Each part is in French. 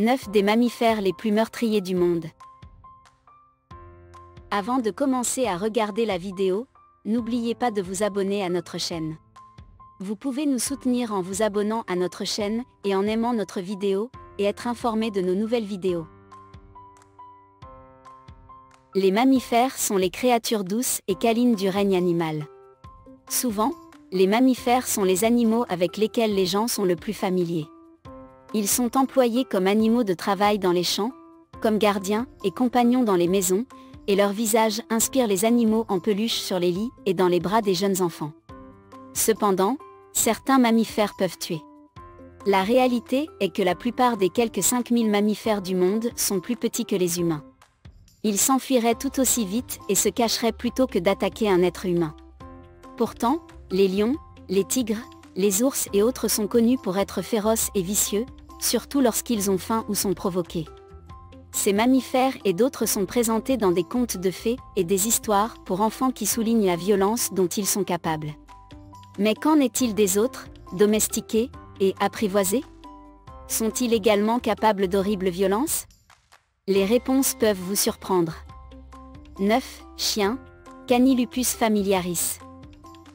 9 des mammifères les plus meurtriers du monde. Avant de commencer à regarder la vidéo, n'oubliez pas de vous abonner à notre chaîne. Vous pouvez nous soutenir en vous abonnant à notre chaîne et en aimant notre vidéo, et être informé de nos nouvelles vidéos. Les mammifères sont les créatures douces et câlines du règne animal. Souvent, les mammifères sont les animaux avec lesquels les gens sont le plus familiers. Ils sont employés comme animaux de travail dans les champs, comme gardiens et compagnons dans les maisons, et leur visage inspire les animaux en peluche sur les lits et dans les bras des jeunes enfants. Cependant, certains mammifères peuvent tuer. La réalité est que la plupart des quelques 5000 mammifères du monde sont plus petits que les humains. Ils s'enfuiraient tout aussi vite et se cacheraient plutôt que d'attaquer un être humain. Pourtant, les lions, les tigres, les ours et autres sont connus pour être féroces et vicieux, surtout lorsqu'ils ont faim ou sont provoqués. Ces mammifères et d'autres sont présentés dans des contes de fées et des histoires pour enfants qui soulignent la violence dont ils sont capables. Mais qu'en est-il des autres, domestiqués et apprivoisés? Sont-ils également capables d'horribles violences? Les réponses peuvent vous surprendre. 9. Chien, Canilupus familiaris.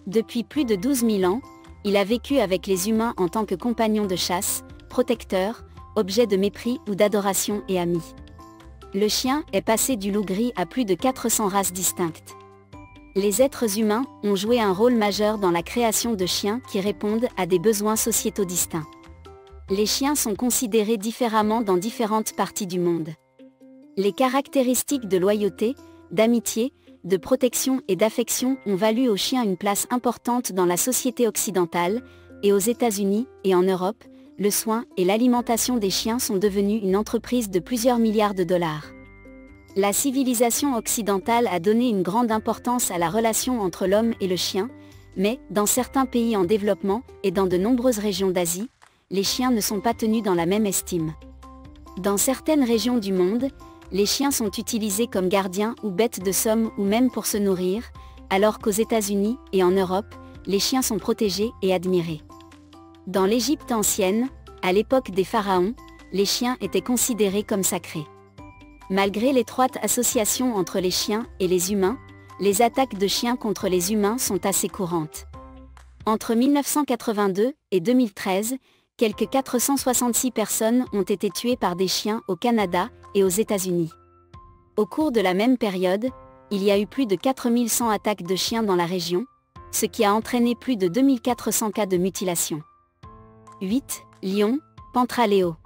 Depuis plus de 12 000 ans, il a vécu avec les humains en tant que compagnon de chasse, protecteur, objet de mépris ou d'adoration et ami. Le chien est passé du loup gris à plus de 400 races distinctes. Les êtres humains ont joué un rôle majeur dans la création de chiens qui répondent à des besoins sociétaux distincts. Les chiens sont considérés différemment dans différentes parties du monde. Les caractéristiques de loyauté, d'amitié, de protection et d'affection ont valu aux chiens une place importante dans la société occidentale, et aux États-Unis et en Europe, le soin et l'alimentation des chiens sont devenus une entreprise de plusieurs milliards de dollars. La civilisation occidentale a donné une grande importance à la relation entre l'homme et le chien, mais, dans certains pays en développement et dans de nombreuses régions d'Asie, les chiens ne sont pas tenus dans la même estime. Dans certaines régions du monde, les chiens sont utilisés comme gardiens ou bêtes de somme ou même pour se nourrir, alors qu'aux États-Unis et en Europe, les chiens sont protégés et admirés. Dans l'Égypte ancienne, à l'époque des pharaons, les chiens étaient considérés comme sacrés. Malgré l'étroite association entre les chiens et les humains, les attaques de chiens contre les humains sont assez courantes. Entre 1982 et 2013, quelques 466 personnes ont été tuées par des chiens au Canada et aux États-Unis. Au cours de la même période, il y a eu plus de 4100 attaques de chiens dans la région, ce qui a entraîné plus de 2400 cas de mutilation. 8. Lions, Pantraleo.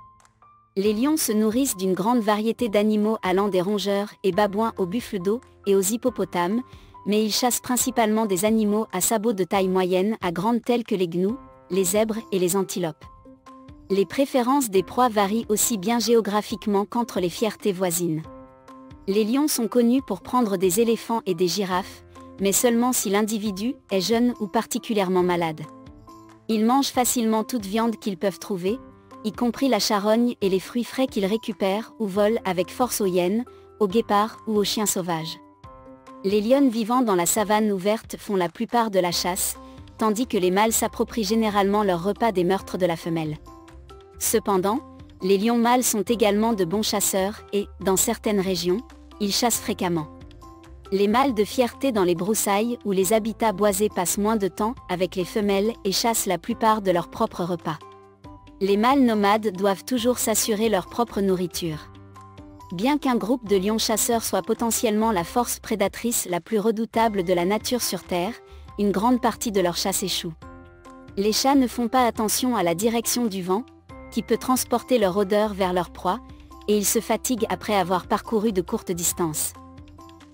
Les lions se nourrissent d'une grande variété d'animaux allant des rongeurs et babouins aux buffles d'eau et aux hippopotames, mais ils chassent principalement des animaux à sabots de taille moyenne à grande tels que les gnous, les zèbres et les antilopes. Les préférences des proies varient aussi bien géographiquement qu'entre les fiertés voisines. Les lions sont connus pour prendre des éléphants et des girafes, mais seulement si l'individu est jeune ou particulièrement malade. Ils mangent facilement toute viande qu'ils peuvent trouver, y compris la charogne et les fruits frais qu'ils récupèrent ou volent avec force aux hyènes, aux guépards ou aux chiens sauvages. Les lionnes vivant dans la savane ouverte font la plupart de la chasse, tandis que les mâles s'approprient généralement leur repas des meurtres de la femelle. Cependant, les lions mâles sont également de bons chasseurs et, dans certaines régions, ils chassent fréquemment. Les mâles de fierté dans les broussailles ou les habitats boisés passent moins de temps avec les femelles et chassent la plupart de leurs propres repas. Les mâles nomades doivent toujours s'assurer leur propre nourriture. Bien qu'un groupe de lions chasseurs soit potentiellement la force prédatrice la plus redoutable de la nature sur Terre, une grande partie de leur chasse échoue. Les chats ne font pas attention à la direction du vent, qui peut transporter leur odeur vers leur proie, et ils se fatiguent après avoir parcouru de courtes distances.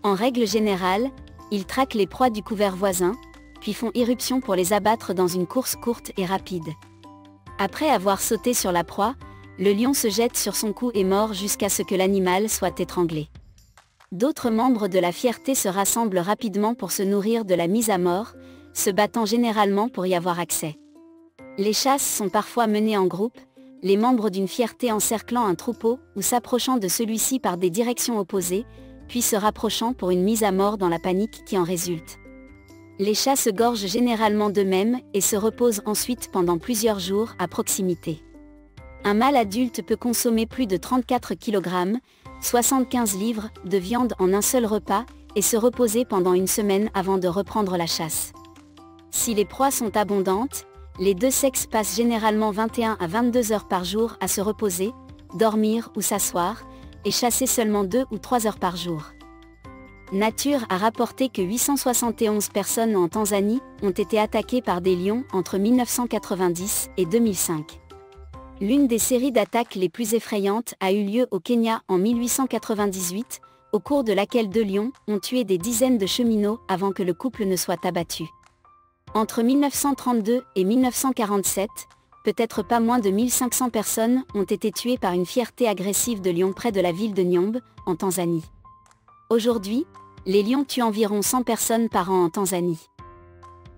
En règle générale, ils traquent les proies du couvert voisin, puis font irruption pour les abattre dans une course courte et rapide. Après avoir sauté sur la proie, le lion se jette sur son cou et mord jusqu'à ce que l'animal soit étranglé. D'autres membres de la fierté se rassemblent rapidement pour se nourrir de la mise à mort, se battant généralement pour y avoir accès. Les chasses sont parfois menées en groupe, les membres d'une fierté encerclant un troupeau ou s'approchant de celui-ci par des directions opposées, puis se rapprochant pour une mise à mort dans la panique qui en résulte. Les chats se gorgent généralement d'eux-mêmes et se reposent ensuite pendant plusieurs jours à proximité. Un mâle adulte peut consommer plus de 34 kg, 75 livres, de viande en un seul repas, et se reposer pendant une semaine avant de reprendre la chasse. Si les proies sont abondantes, les deux sexes passent généralement 21 à 22 heures par jour à se reposer, dormir ou s'asseoir, et chasser seulement 2 ou 3 heures par jour. Nature a rapporté que 871 personnes en Tanzanie ont été attaquées par des lions entre 1990 et 2005. L'une des séries d'attaques les plus effrayantes a eu lieu au Kenya en 1898, au cours de laquelle 2 lions ont tué des dizaines de cheminots avant que le couple ne soit abattu. Entre 1932 et 1947, peut-être pas moins de 1500 personnes ont été tuées par une fierté agressive de lions près de la ville de Nyombe, en Tanzanie. Aujourd'hui, les lions tuent environ 100 personnes par an en Tanzanie.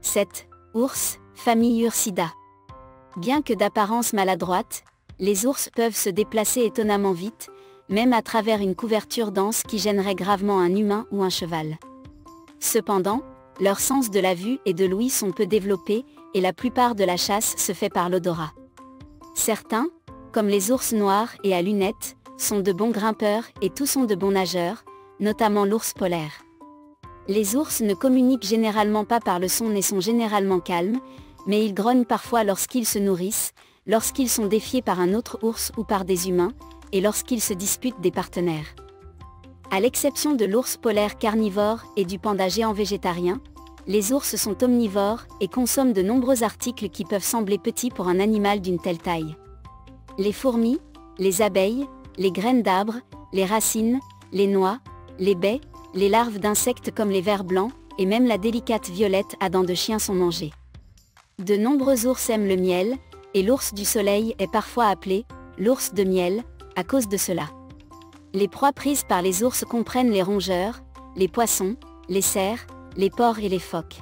7. Ours, famille Ursida. Bien que d'apparence maladroite, les ours peuvent se déplacer étonnamment vite, même à travers une couverture dense qui gênerait gravement un humain ou un cheval. Cependant, leurs sens de la vue et de l'ouïe sont peu développés, et la plupart de la chasse se fait par l'odorat. Certains, comme les ours noirs et à lunettes, sont de bons grimpeurs et tous sont de bons nageurs, notamment l'ours polaire. Les ours ne communiquent généralement pas par le son et sont généralement calmes, mais ils grognent parfois lorsqu'ils se nourrissent, lorsqu'ils sont défiés par un autre ours ou par des humains, et lorsqu'ils se disputent des partenaires. À l'exception de l'ours polaire carnivore et du panda géant végétarien, les ours sont omnivores et consomment de nombreux articles qui peuvent sembler petits pour un animal d'une telle taille. Les fourmis, les abeilles, les graines d'arbres, les racines, les noix, les baies, les larves d'insectes comme les vers blancs, et même la délicate violette à dents de chien sont mangées. De nombreux ours aiment le miel, et l'ours du soleil est parfois appelé « l'ours de miel », à cause de cela. Les proies prises par les ours comprennent les rongeurs, les poissons, les cerfs, les porcs et les phoques.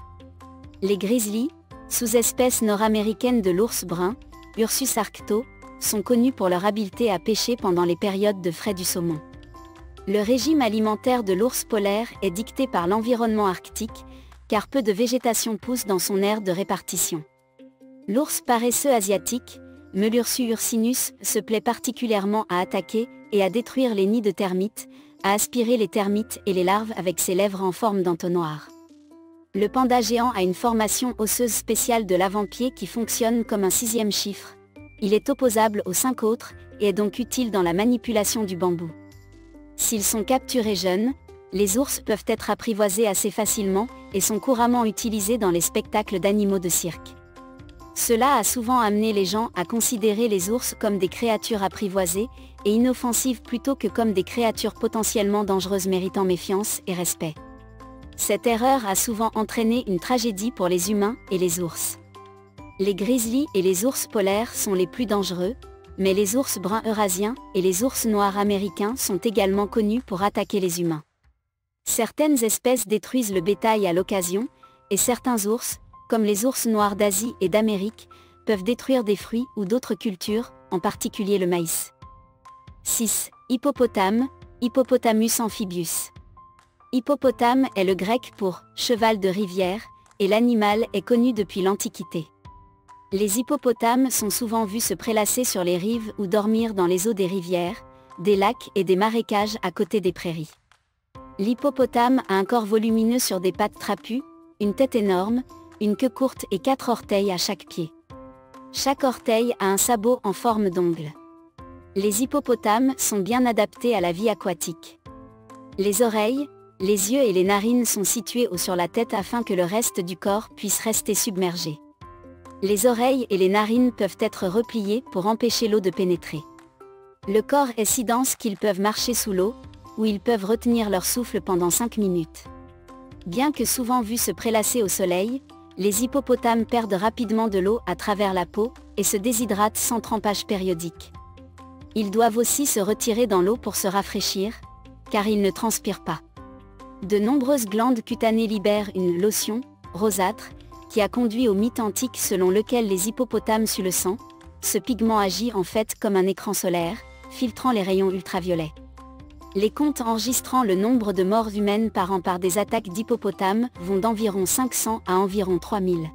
Les grizzlies, sous-espèce nord-américaine de l'ours brun, Ursus arcto, sont connus pour leur habileté à pêcher pendant les périodes de frai du saumon. Le régime alimentaire de l'ours polaire est dicté par l'environnement arctique, car peu de végétation pousse dans son aire de répartition. L'ours paresseux asiatique, Melursus ursinus, se plaît particulièrement à attaquer et à détruire les nids de termites, à aspirer les termites et les larves avec ses lèvres en forme d'entonnoir. Le panda géant a une formation osseuse spéciale de l'avant-pied qui fonctionne comme un 6e chiffre. Il est opposable aux 5 autres, et est donc utile dans la manipulation du bambou. S'ils sont capturés jeunes, les ours peuvent être apprivoisés assez facilement, et sont couramment utilisés dans les spectacles d'animaux de cirque. Cela a souvent amené les gens à considérer les ours comme des créatures apprivoisées, et inoffensives plutôt que comme des créatures potentiellement dangereuses méritant méfiance et respect. Cette erreur a souvent entraîné une tragédie pour les humains et les ours. Les grizzlies et les ours polaires sont les plus dangereux, mais les ours bruns eurasiens et les ours noirs américains sont également connus pour attaquer les humains. Certaines espèces détruisent le bétail à l'occasion, et certains ours, comme les ours noirs d'Asie et d'Amérique, peuvent détruire des fruits ou d'autres cultures, en particulier le maïs. 6. Hippopotame, Hippopotamus amphibius. Hippopotame est le grec pour « cheval de rivière » et l'animal est connu depuis l'Antiquité. Les hippopotames sont souvent vus se prélasser sur les rives ou dormir dans les eaux des rivières, des lacs et des marécages à côté des prairies. L'hippopotame a un corps volumineux sur des pattes trapues, une tête énorme, une queue courte et 4 orteils à chaque pied. Chaque orteil a un sabot en forme d'ongle. Les hippopotames sont bien adaptés à la vie aquatique. Les oreilles, les yeux et les narines sont situés haut sur la tête afin que le reste du corps puisse rester submergé. Les oreilles et les narines peuvent être repliées pour empêcher l'eau de pénétrer. Le corps est si dense qu'ils peuvent marcher sous l'eau, où ils peuvent retenir leur souffle pendant 5 minutes. Bien que souvent vus se prélasser au soleil, les hippopotames perdent rapidement de l'eau à travers la peau, et se déshydratent sans trempage périodique. Ils doivent aussi se retirer dans l'eau pour se rafraîchir, car ils ne transpirent pas. De nombreuses glandes cutanées libèrent une lotion, rosâtre, qui a conduit au mythe antique selon lequel les hippopotames suent le sang. Ce pigment agit en fait comme un écran solaire, filtrant les rayons ultraviolets. Les comptes enregistrant le nombre de morts humaines par an par des attaques d'hippopotames vont d'environ 500 à environ 3000.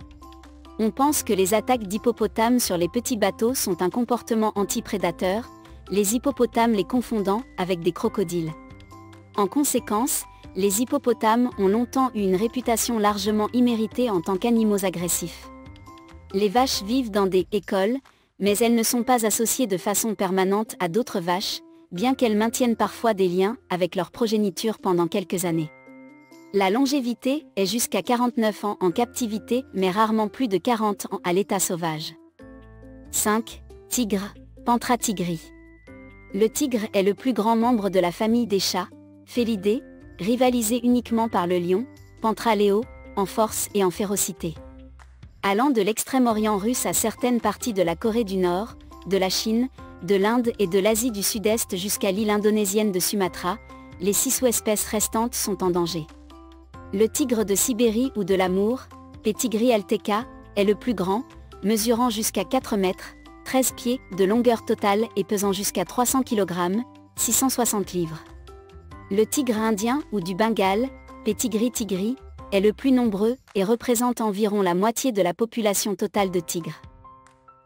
On pense que les attaques d'hippopotames sur les petits bateaux sont un comportement anti-prédateur, les hippopotames les confondant avec des crocodiles. En conséquence, les hippopotames ont longtemps eu une réputation largement imméritée en tant qu'animaux agressifs. Les vaches vivent dans des écoles, mais elles ne sont pas associées de façon permanente à d'autres vaches, bien qu'elles maintiennent parfois des liens avec leur progéniture pendant quelques années. La longévité est jusqu'à 49 ans en captivité, mais rarement plus de 40 ans à l'état sauvage. 5. Tigre, Panthera tigri. Le tigre est le plus grand membre de la famille des chats, Felidae, rivalisé uniquement par le lion, Panthera leo, en force et en férocité. Allant de l'extrême-orient russe à certaines parties de la Corée du Nord, de la Chine, de l'Inde et de l'Asie du Sud-Est jusqu'à l'île indonésienne de Sumatra, les 6 sous-espèces restantes sont en danger. Le tigre de Sibérie ou de l'Amour, P. tigri alteca, est le plus grand, mesurant jusqu'à 4 mètres, 13 pieds de longueur totale et pesant jusqu'à 300 kg, 660 livres. Le tigre indien ou du Bengale, P. tigri, est le plus nombreux et représente environ la moitié de la population totale de tigres.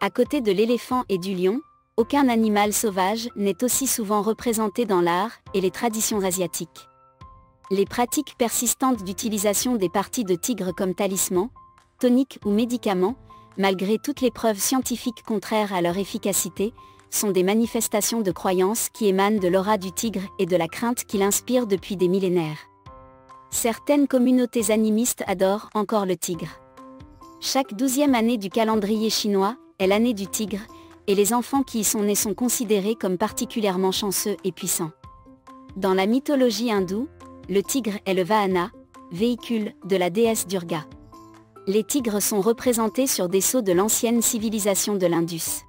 À côté de l'éléphant et du lion, aucun animal sauvage n'est aussi souvent représenté dans l'art et les traditions asiatiques. Les pratiques persistantes d'utilisation des parties de tigre comme talisman, tonique ou médicament, malgré toutes les preuves scientifiques contraires à leur efficacité, sont des manifestations de croyances qui émanent de l'aura du tigre et de la crainte qu'il inspire depuis des millénaires. Certaines communautés animistes adorent encore le tigre. Chaque 12e année du calendrier chinois est l'année du tigre, et les enfants qui y sont nés sont considérés comme particulièrement chanceux et puissants. Dans la mythologie hindoue, le tigre est le Vahana, véhicule de la déesse Durga. Les tigres sont représentés sur des sceaux de l'ancienne civilisation de l'Indus.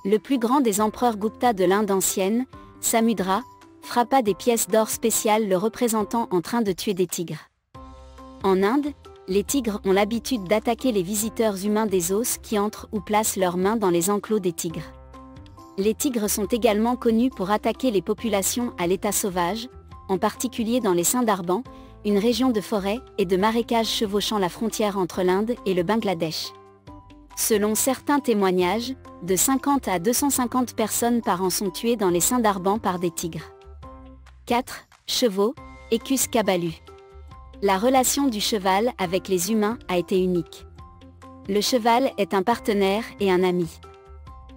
Le plus grand des empereurs Gupta de l'Inde ancienne, Samudra, frappa des pièces d'or spéciales le représentant en train de tuer des tigres. En Inde, les tigres ont l'habitude d'attaquer les visiteurs humains des os qui entrent ou placent leurs mains dans les enclos des tigres. Les tigres sont également connus pour attaquer les populations à l'état sauvage, en particulier dans les Sundarbans, une région de forêt et de marécages chevauchant la frontière entre l'Inde et le Bangladesh. Selon certains témoignages, de 50 à 250 personnes par an sont tuées dans les Sundarbans par des tigres. 4. Chevaux, Equus caballus. La relation du cheval avec les humains a été unique. Le cheval est un partenaire et un ami.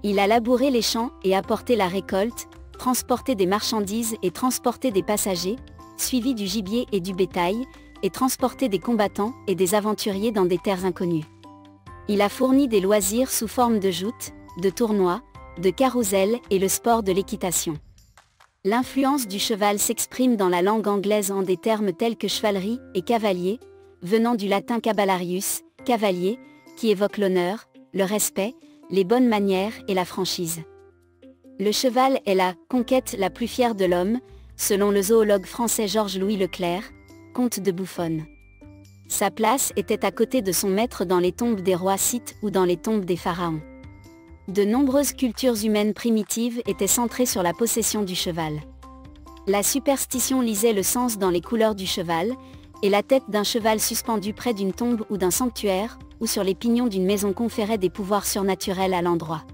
Il a labouré les champs et apporté la récolte, transporté des marchandises et transporté des passagers, suivi du gibier et du bétail, et transporté des combattants et des aventuriers dans des terres inconnues. Il a fourni des loisirs sous forme de joutes, de tournois, de carrousels et le sport de l'équitation. L'influence du cheval s'exprime dans la langue anglaise en des termes tels que chevalerie et cavalier, venant du latin caballarius, cavalier, qui évoque l'honneur, le respect, les bonnes manières et la franchise. Le cheval est la conquête la plus fière de l'homme, selon le zoologue français Georges-Louis Leclerc, comte de Buffon. Sa place était à côté de son maître dans les tombes des rois scythes ou dans les tombes des pharaons. De nombreuses cultures humaines primitives étaient centrées sur la possession du cheval. La superstition lisait le sens dans les couleurs du cheval, et la tête d'un cheval suspendu près d'une tombe ou d'un sanctuaire, ou sur les pignons d'une maison conférait des pouvoirs surnaturels à l'endroit.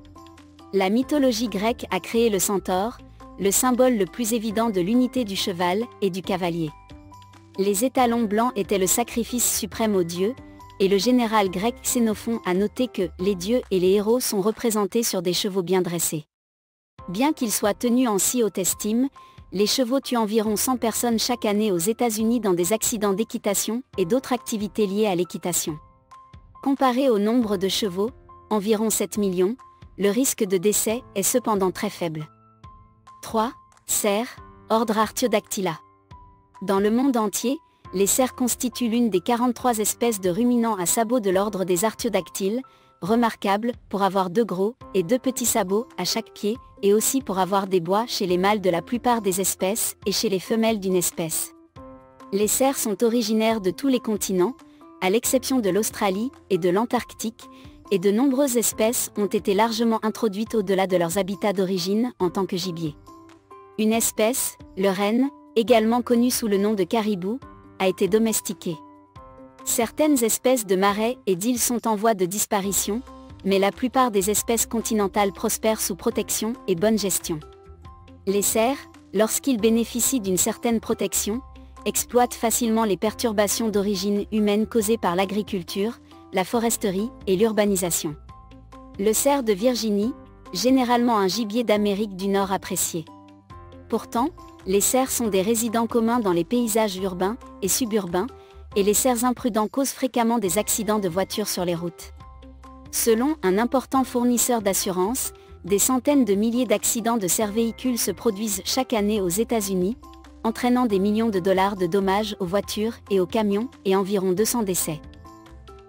La mythologie grecque a créé le centaure, le symbole le plus évident de l'unité du cheval et du cavalier. Les étalons blancs étaient le sacrifice suprême aux dieux, et le général grec Xénophon a noté que les dieux et les héros sont représentés sur des chevaux bien dressés. Bien qu'ils soient tenus en si haute estime, les chevaux tuent environ 100 personnes chaque année aux États-Unis dans des accidents d'équitation et d'autres activités liées à l'équitation. Comparé au nombre de chevaux, environ 7 millions, le risque de décès est cependant très faible. 3. Cerfs, ordre Artiodactyla. Dans le monde entier, les cerfs constituent l'une des 43 espèces de ruminants à sabots de l'ordre des artiodactyles, remarquables pour avoir 2 gros et 2 petits sabots à chaque pied, et aussi pour avoir des bois chez les mâles de la plupart des espèces et chez les femelles d'une espèce. Les cerfs sont originaires de tous les continents, à l'exception de l'Australie et de l'Antarctique, et de nombreuses espèces ont été largement introduites au-delà de leurs habitats d'origine en tant que gibier. Une espèce, le renne, également connue sous le nom de caribou, a été domestiquée. Certaines espèces de marais et d'îles sont en voie de disparition, mais la plupart des espèces continentales prospèrent sous protection et bonne gestion. Les cerfs, lorsqu'ils bénéficient d'une certaine protection, exploitent facilement les perturbations d'origine humaine causées par l'agriculture, la foresterie et l'urbanisation. Le cerf de Virginie, généralement un gibier d'Amérique du Nord apprécié. Pourtant, les cerfs sont des résidents communs dans les paysages urbains et suburbains, et les cerfs imprudents causent fréquemment des accidents de voitures sur les routes. Selon un important fournisseur d'assurance, des centaines de milliers d'accidents de cerfs-véhicules se produisent chaque année aux États-Unis, entraînant des millions de dollars de dommages aux voitures et aux camions et environ 200 décès.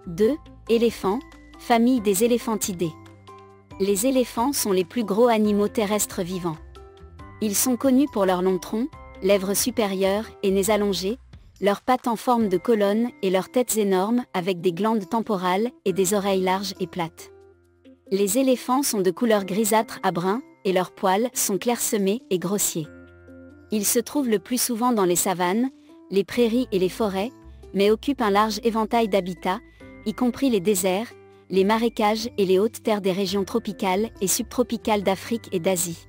2. Éléphants, famille des éléphantidés. Les éléphants sont les plus gros animaux terrestres vivants. Ils sont connus pour leur long tronc, lèvres supérieures et nez allongés, leurs pattes en forme de colonne et leurs têtes énormes avec des glandes temporales et des oreilles larges et plates. Les éléphants sont de couleur grisâtre à brun, et leurs poils sont clairsemés et grossiers. Ils se trouvent le plus souvent dans les savanes, les prairies et les forêts, mais occupent un large éventail d'habitats, y compris les déserts, les marécages et les hautes terres des régions tropicales et subtropicales d'Afrique et d'Asie.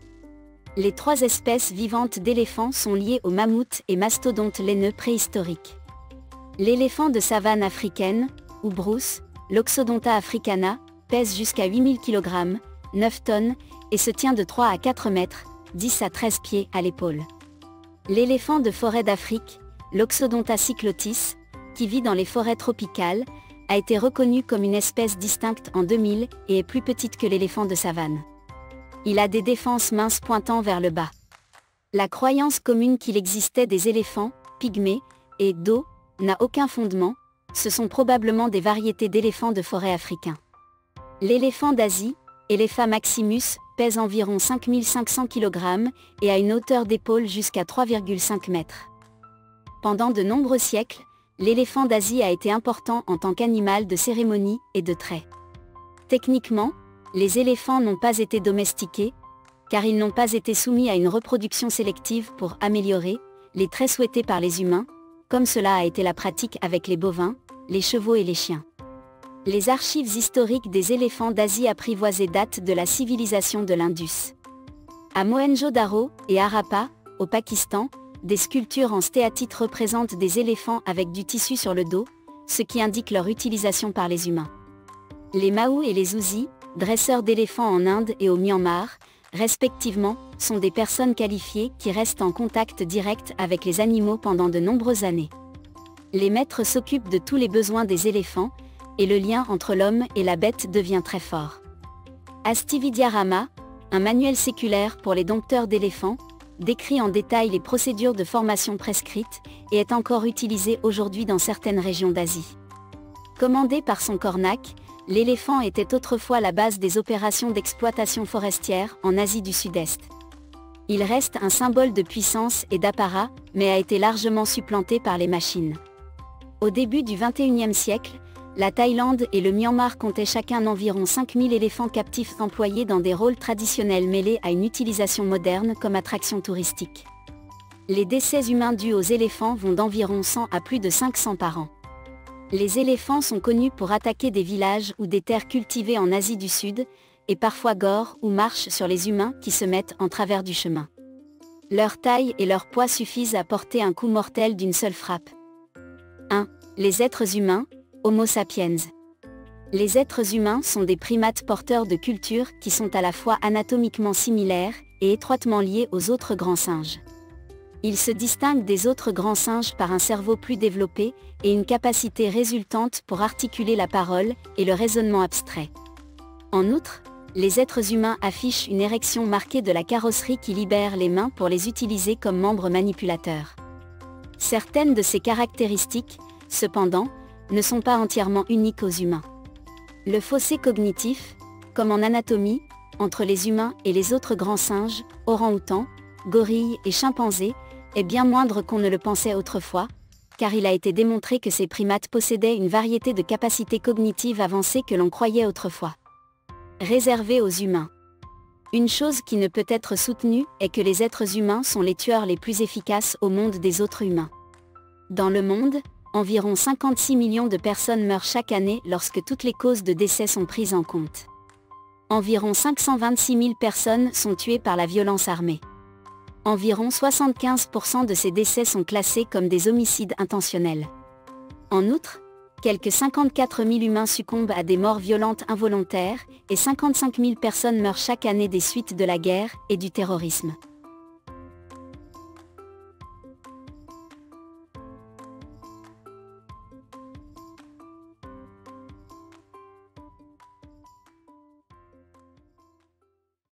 Les 3 espèces vivantes d'éléphants sont liées aux mammouths et mastodontes laineux préhistoriques. L'éléphant de savane africaine, ou brousse, l'Oxodonta africana, pèse jusqu'à 8000 kg, 9 tonnes, et se tient de 3 à 4 mètres, 10 à 13 pieds à l'épaule. L'éléphant de forêt d'Afrique, l'Oxodonta cyclotis, qui vit dans les forêts tropicales, a été reconnu comme une espèce distincte en 2000 et est plus petite que l'éléphant de savane. Il a des défenses minces pointant vers le bas. La croyance commune qu'il existait des éléphants, pygmées, et d'eau, n'a aucun fondement, ce sont probablement des variétés d'éléphants de forêt africains. L'éléphant d'Asie, Elepha maximus, pèse environ 5500 kg et a une hauteur d'épaule jusqu'à 3,5 mètres. Pendant de nombreux siècles, l'éléphant d'Asie a été important en tant qu'animal de cérémonie et de trait. Techniquement, les éléphants n'ont pas été domestiqués, car ils n'ont pas été soumis à une reproduction sélective pour améliorer les traits souhaités par les humains, comme cela a été la pratique avec les bovins, les chevaux et les chiens. Les archives historiques des éléphants d'Asie apprivoisés datent de la civilisation de l'Indus. À Mohenjo-Daro et Harappa, au Pakistan, des sculptures en stéatite représentent des éléphants avec du tissu sur le dos, ce qui indique leur utilisation par les humains. Les Mahou et les Zouzis, dresseurs d'éléphants en Inde et au Myanmar, respectivement, sont des personnes qualifiées qui restent en contact direct avec les animaux pendant de nombreuses années. Les maîtres s'occupent de tous les besoins des éléphants, et le lien entre l'homme et la bête devient très fort. Astividyarama, un manuel séculaire pour les dompteurs d'éléphants, décrit en détail les procédures de formation prescrites et est encore utilisé aujourd'hui dans certaines régions d'Asie. Commandé par son cornac, l'éléphant était autrefois la base des opérations d'exploitation forestière en Asie du Sud-Est. Il reste un symbole de puissance et d'apparat, mais a été largement supplanté par les machines. Au début du XXIe siècle, la Thaïlande et le Myanmar comptaient chacun environ 5000 éléphants captifs employés dans des rôles traditionnels mêlés à une utilisation moderne comme attraction touristique. Les décès humains dus aux éléphants vont d'environ 100 à plus de 500 par an. Les éléphants sont connus pour attaquer des villages ou des terres cultivées en Asie du Sud, et parfois gorent ou marchent sur les humains qui se mettent en travers du chemin. Leur taille et leur poids suffisent à porter un coup mortel d'une seule frappe. 1. Les êtres humains, Homo sapiens. Les êtres humains sont des primates porteurs de cultures qui sont à la fois anatomiquement similaires et étroitement liés aux autres grands singes. Ils se distinguent des autres grands singes par un cerveau plus développé et une capacité résultante pour articuler la parole et le raisonnement abstrait. En outre, les êtres humains affichent une érection marquée de la carrosserie qui libère les mains pour les utiliser comme membres manipulateurs. Certaines de ces caractéristiques, cependant, ne sont pas entièrement uniques aux humains. Le fossé cognitif, comme en anatomie, entre les humains et les autres grands singes, orang-outans, gorilles et chimpanzés, est bien moindre qu'on ne le pensait autrefois, car il a été démontré que ces primates possédaient une variété de capacités cognitives avancées que l'on croyait autrefois réservées aux humains. Une chose qui ne peut être soutenue est que les êtres humains sont les tueurs les plus efficaces au monde des autres humains. Dans le monde, Environ 56 millions de personnes meurent chaque année lorsque toutes les causes de décès sont prises en compte. Environ 526 000 personnes sont tuées par la violence armée. Environ 75% de ces décès sont classés comme des homicides intentionnels. En outre, quelques 54 000 humains succombent à des morts violentes involontaires, et 55 000 personnes meurent chaque année des suites de la guerre et du terrorisme.